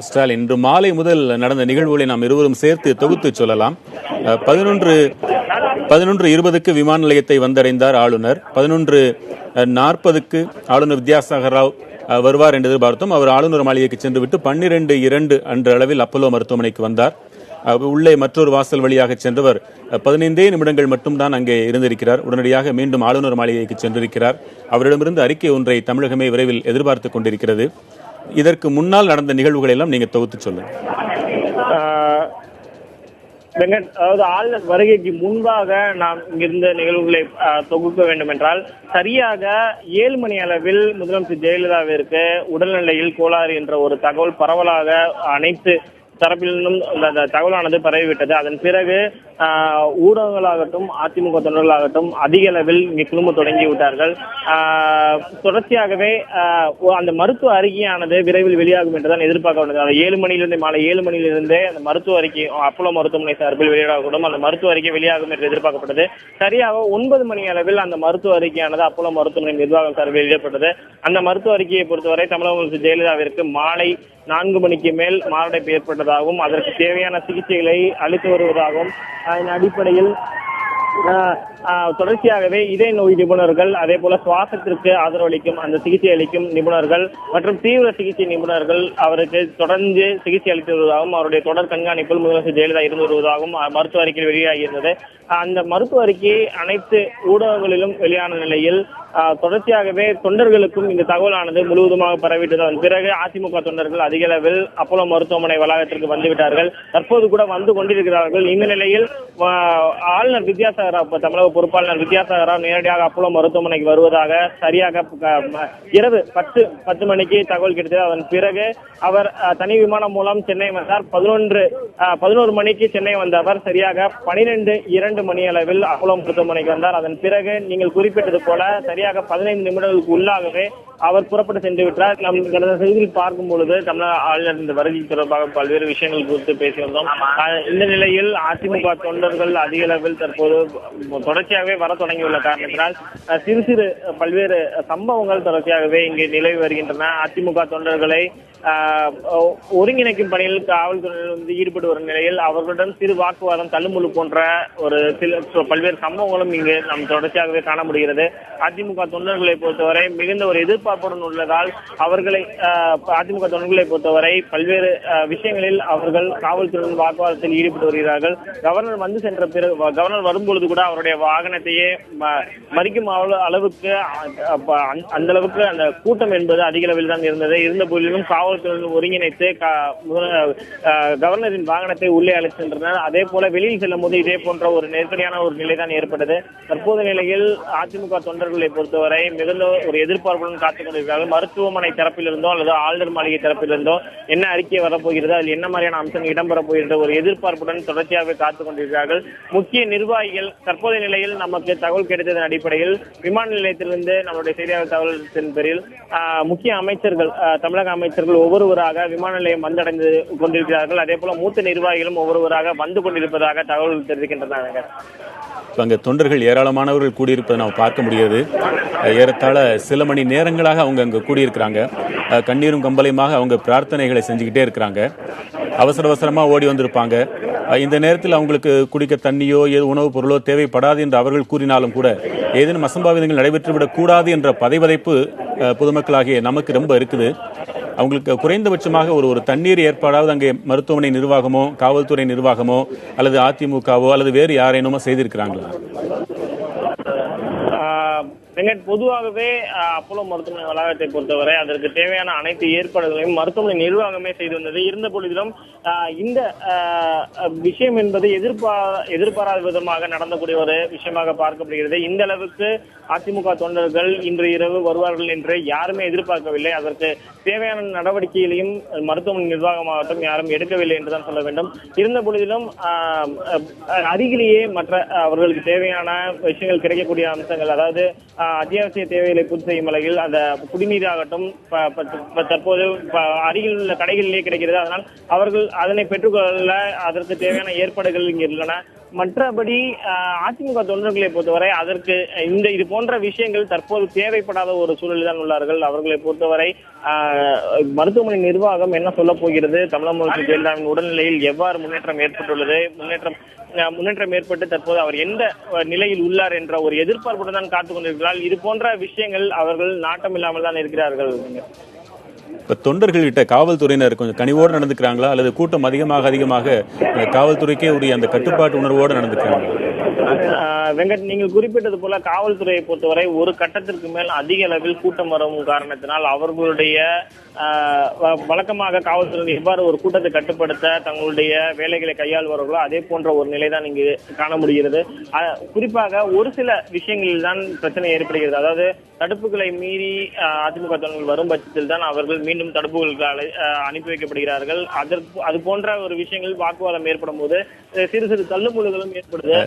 ஸ்டாலின், இன்று மாலை முதல் நடந்த நிகழ்வுகளை நாம் இருவரும் சேர்த்து தொகுத்து சொல்லலாம். 11:20 விமான நிலையத்தை வந்தடைந்தார் ஆளுநர். 11:40 ஆளுநர் வித்யாசாகர் ராவ் வருவார் என்று எதிர்பார்த்தோம். அவர் ஆளுநர் மாளிகைக்கு சென்றுவிட்டு 12:02 அன்று அளவில் அப்போலோ மருத்துவமனைக்கு வந்தார். உள்ளே மற்றொரு வாசல் வழியாக சென்றவர் 15 நிமிடங்கள் மட்டும்தான் அங்கே இருந்திருக்கிறார். உடனடியாக மீண்டும் ஆளுநர் மாளிகைக்கு சென்றிருக்கிறார். அவரிடமிருந்து அறிக்கை ஒன்றை தமிழகமே விரைவில் எதிர்பார்த்துக் கொண்டிருக்கிறது. இதற்கு முன்னால் நடந்த நிகழ்வுகளை எல்லாம் நீங்க தொகுத்து சொல்லுங்க. அதாவது ஆளுநர் வருகைக்கு முன்பாக நாம் இங்கிருந்த நிகழ்வுகளை தொகுக்க வேண்டும் என்றால், சரியாக 7 மணி அளவில் முதலமைச்சர் ஜெயலலிதாவிற்கு உடல்நிலையில் கோளாறு என்ற ஒரு தகவல் பரவலாக அனைத்து தரப்பிலும் அந்த தகவலானது பரவிவிட்டது. அதன் பிறகு ஊடகங்களாகட்டும் அதிமுக தொண்டர்களாகட்டும் அதிக அளவில் இங்கே குழும தொடங்கி விட்டார்கள். தொடர்ச்சியாகவே அந்த மருத்துவ அறிக்கையானது விரைவில் வெளியாகும் என்றுதான் எதிர்பார்க்கப்பட்டது. 7 மணியிலிருந்து மாலை 7 மணியிலிருந்தே அந்த மருத்துவ அறிக்கை அப்போலோ மருத்துவமனை சார்பில் வெளியிடக்கூடும். அந்த மருத்துவ அறிக்கை வெளியாகும் என்று எதிர்பார்க்கப்பட்டது. சரியாக 9 மணி அளவில் அந்த மருத்துவ அறிக்கையானது அப்போலோ மருத்துவமனை நிர்வாகம் சார்பில் வெளியிடப்பட்டது. அந்த மருத்துவ அறிக்கையை பொறுத்தவரை தமிழக முதலமைச்சர் ஜெயலலிதாவிற்கு மாலை 4 மணிக்கு மேல் மாரடைப்பு ஏற்பட்டதாகவும் அதற்கு தேவையான சிகிச்சைகளை அளித்து வருவதாகவும் அதன் அடிப்படையில் தொடர்ச்சியாகவே இதய நோய் நிபுணர்கள், அதே போல சுவாசத்திற்கு ஆதரவளிக்கும் அந்த சிகிச்சை அளிக்கும் நிபுணர்கள் மற்றும் தீவிர சிகிச்சை நிபுணர்கள் அவருக்கு தொடர்ந்து சிகிச்சை அளித்து வருவதாகவும் அவருடைய தொடர் கண்காணிப்பில் முதலமைச்சர் ஜெயலலிதா இருந்து வருவதாகவும் மருத்துவ அறிக்கையில் வெளியாகியிருந்தது. அந்த மருத்துவ அறிக்கை அனைத்து ஊடகங்களிலும் வெளியான நிலையில் தொடர்ச்சியாகவே தொண்டர்களுக்கும் இந்த தகவலானது முழுவதுமாக பரவிட்டது. அதன் பிறகு அதிமுக தொண்டர்கள் அதிக அளவில் அப்போலோ மருத்துவமனை வளாகத்திற்கு வந்துவிட்டார்கள். தற்போது கூட வந்து கொண்டிருக்கிறார்கள். இந்த நிலையில் ஆளுநர் வித்யாசாகர் ராவ், தமிழக பொறுப்பாளர் வித்யாசாகர் ராவ் நேரடியாக அப்போலோ மருத்துவமனைக்கு வருவதாக சரியாக இரவு 10 மணிக்கு தகவல் கிடைத்தது. அதன் பிறகு அவர் தனி விமானம் மூலம் சென்னை வந்தார். 11 மணிக்கு சென்னை வந்த அவர் சரியாக 12:02 மணி அளவில் அப்போலோ மருத்துவமனைக்கு வந்தார். அதன் பிறகு நீங்கள் குறிப்பிட்டது போல சரியாக 15 நிமிடங்களுக்கு உள்ளாகவே அவர் புறப்பட்டு சென்று விட்டார். நம் கடந்த செய்தியில் பார்க்கும் பொழுது தமிழக ஆளுநர் இந்த வருகை தொடர்பாக பல்வேறு விஷயங்கள் குறித்து பேசியிருந்தோம். இந்த நிலையில் அதிமுக தொண்டர்கள் அதிக அளவில் தற்போது தொடர்ச்சியாகவே வர தொடங்கியுள்ள காரணத்தினால் சிறு பல்வேறு சம்பவங்கள் தொடர்ச்சியாகவே இங்கே நிலவி வருகின்றன. அதிமுக தொண்டர்களை ஒருங்கிணைக்கும் பணியில் காவல்துறையினர் வந்து ஈடுபட்டு வரும் நிலையில் அவர்களுடன் சிறு வாக்குவாதம், தள்ளுமுள்ளு போன்ற ஒரு சில பல்வேறு சம்பவங்களும் இங்கு நாம் தொடர்ச்சியாகவே காண முடிகிறது. அதிமுக தொண்டர்களை பொறுத்தவரை மிகுந்த ஒரு எதிர்பார்ப்புடன் உள்ளதால் அவர்களை அதிமுக தொண்டர்களை பொறுத்தவரை பல்வேறு விஷயங்களில் அவர்கள் காவல்துறையின் வாக்குவாதத்தில் ஈடுபட்டு வருகிறார்கள். கவர்னர் வந்து சென்ற பிறகு, கவர்னர் வரும்பொழுது கூட அவருடைய வாகனத்தையே மறிக்கும் அளவுக்கு அந்த அளவுக்கு அந்த கூட்டம் என்பது அதிக அளவில் தான் இருந்தது. இருந்த போதிலும் காவல்துறையினர் ஒருங்கிணைத்து கவர்னரின் வாகனத்தை உள்ளே அழைத்து சென்றனர். அதே போல வெளியில் செல்லும் போது இதே போன்ற ஒரு நெருக்கடியான ஒரு நிலைதான் ஏற்பட்டது. தற்போது நிலையில் அதிமுக தொண்டர்களை பொறுத்தவரை மிகுந்த ஒரு எதிர்பார்ப்புடன் காத்துக் கொண்டிருக்கிறார்கள். மருத்துவமனை தரப்பிலிருந்தோ அல்லது ஆளுநர் மாளிகை தரப்பிலிருந்தோ என்ன அறிக்கை வரப்போகிறது, அதில் என்ன மாதிரியான அம்சங்கள் இடம்பெறப் போகின்ற ஒரு எதிர்பார்ப்புடன் தொடர்ச்சியாகவே காத்துக் கொண்டிருக்கிறார்கள். முக்கிய நிர்வாகிகள் தற்போதைய நிலையில் நமக்கு தகவல் கிடைத்ததன் அடிப்படையில் விமான நிலையத்திலிருந்து நம்முடைய செய்தியாளர் தகவலின் பேரில் முக்கிய அமைச்சர்கள், தமிழக அமைச்சர்கள் ஒவ்வொருவராக விமான நிலையம் வந்தடைந்து கொண்டிருக்கிறார்கள். அதே போல மூத்த நிர்வாகிகளும் ஒவ்வொருவராக வந்து கொண்டிருப்பதாக தகவல் தெரிவிக்கின்றனர். அங்கே தொண்டர்கள் ஏராளமானவர்கள் கூடியிருப்பதை நாம் பார்க்க முடியாது. ஏறத்தாழ சில மணி நேரங்களாக அவங்க அங்கே கூடியிருக்கிறாங்க. கண்ணீரும் கம்பளையுமாக அவங்க பிரார்த்தனைகளை செஞ்சுக்கிட்டே இருக்கிறாங்க. அவசரமாக ஓடி வந்திருப்பாங்க. இந்த நேரத்தில் அவங்களுக்கு குடிக்க தண்ணியோ உணவுப் பொருளோ தேவைப்படாது என்று அவர்கள் கூறினாலும் கூட ஏதேனும் அசம்பாவிதங்கள் நடைபெற்றுவிடக் கூடாது என்ற பதைவதைப்பு பொதுமக்களாகிய நமக்கு ரொம்ப இருக்குது. அவங்களுக்கு குறைந்தபட்சமாக ஒரு தண்ணீர் ஏற்பாடாவது அங்கே மருத்துவமனை நிர்வாகமோ, காவல்துறை நிர்வாகமோ அல்லது அதிமுகவோ அல்லது வேறு யாரேனுமோ செய்திருக்கிறாங்களா? பொதுவாகவே அப்போலோ மருத்துவமனை வளாகத்தை பொறுத்தவரை அதற்கு தேவையான அனைத்து ஏற்பாடுகளையும் மருத்துவமனை நிர்வாகமே செய்து வந்தது. இருந்த பொழுதிலும் இந்த விஷயம் என்பது எதிர்பாராத விதமாக நடந்தக்கூடிய ஒரு விஷயமாக பார்க்கப்படுகிறது. இந்த அளவுக்கு அதிமுக தொண்டர்கள் இன்று இரவு வருவார்கள் என்று யாருமே எதிர்பார்க்கவில்லை. அதற்கு தேவையான நடவடிக்கைகளையும் மருத்துவமனை நிர்வாகமாகட்டும் யாரும் எடுக்கவில்லை என்றுதான் சொல்ல வேண்டும். இருந்த பொழுதிலும் அருகிலேயே மற்ற அவர்களுக்கு தேவையான விஷயங்கள் கிடைக்கக்கூடிய அம்சங்கள், அதாவது அத்தியாவசிய தேவைகளை பூர்த்தி செய்யும் வகையில் அந்த குடிநீராகட்டும் தற்போது அருகில் உள்ள கடைகளிலேயே கிடைக்கிறது. அதனால் அவர்கள் அதனை பெற்றுக்கொள்ள அதற்கு தேவையான ஏற்பாடுகள் இங்கு உள்ளன. மற்றபடி அதிமுக தொண்டர்களை பொறுத்தவரை அதற்கு இது போன்ற விஷயங்கள் தற்போது தேவைப்படாத ஒரு சூழலில் தான் உள்ளார்கள். அவர்களை பொறுத்தவரை மருத்துவமனை நிர்வாகம் என்ன சொல்ல போகிறது, தமிழக ஜெயலலிதாவின் உடல்நிலையில் எவ்வாறு முன்னேற்றம் ஏற்பட்டுள்ளது, முன்னேற்றம் ஏற்பட்டு தற்போது அவர் எந்த நிலையில் உள்ளார் என்ற ஒரு எதிர்பார்ப்புடன் தான் காத்துக் கொண்டிருக்கிறார். இது போன்ற விஷயங்கள் அவர்கள் நாட்டம் இல்லாமல் தான் இருக்கிறார்கள். இப்ப தொண்டர்கள்கிட்ட காவல்துறையினர் கொஞ்சம் கனிவோடு நடந்துக்கிறாங்களா, அல்லது கூட்டம் அதிகமாக காவல்துறைக்கே உரிய அந்த கட்டுப்பாட்டு உணர்வோடு நடந்துக்கிறாங்களா? வெங்கட், நீங்கள் குறிப்பிட்டது போல காவல்துறையை பொறுத்தவரை ஒரு கட்டத்திற்கு மேல் அதிக அளவில் கூட்டம் வரும் காரணத்தினால் அவர்களுடைய வழக்கமாக காவல்துறை எவ்வாறு ஒரு கூட்டத்தை கட்டுப்படுத்த தங்களுடைய வேலைகளை கையாள்வார்களோ அதே போன்ற ஒரு நிலைதான் இங்கு காண முடிகிறது. குறிப்பாக ஒரு சில விஷயங்களில் தான் பிரச்சனை ஏற்படுகிறது. அதாவது தடுப்புகளை மீறி அதிமுக தொண்டர்கள் வரும் பட்சத்தில் தான் அவர்கள் மீண்டும் தடுப்புகளுக்கு அனுப்பி வைக்கப்படுகிறார்கள். அது போன்ற ஒரு விஷயங்கள் வாக்குவாதம் ஏற்படும் போது சிறு சிறு தள்ளுமுள்ளுகளும் ஏற்படுது.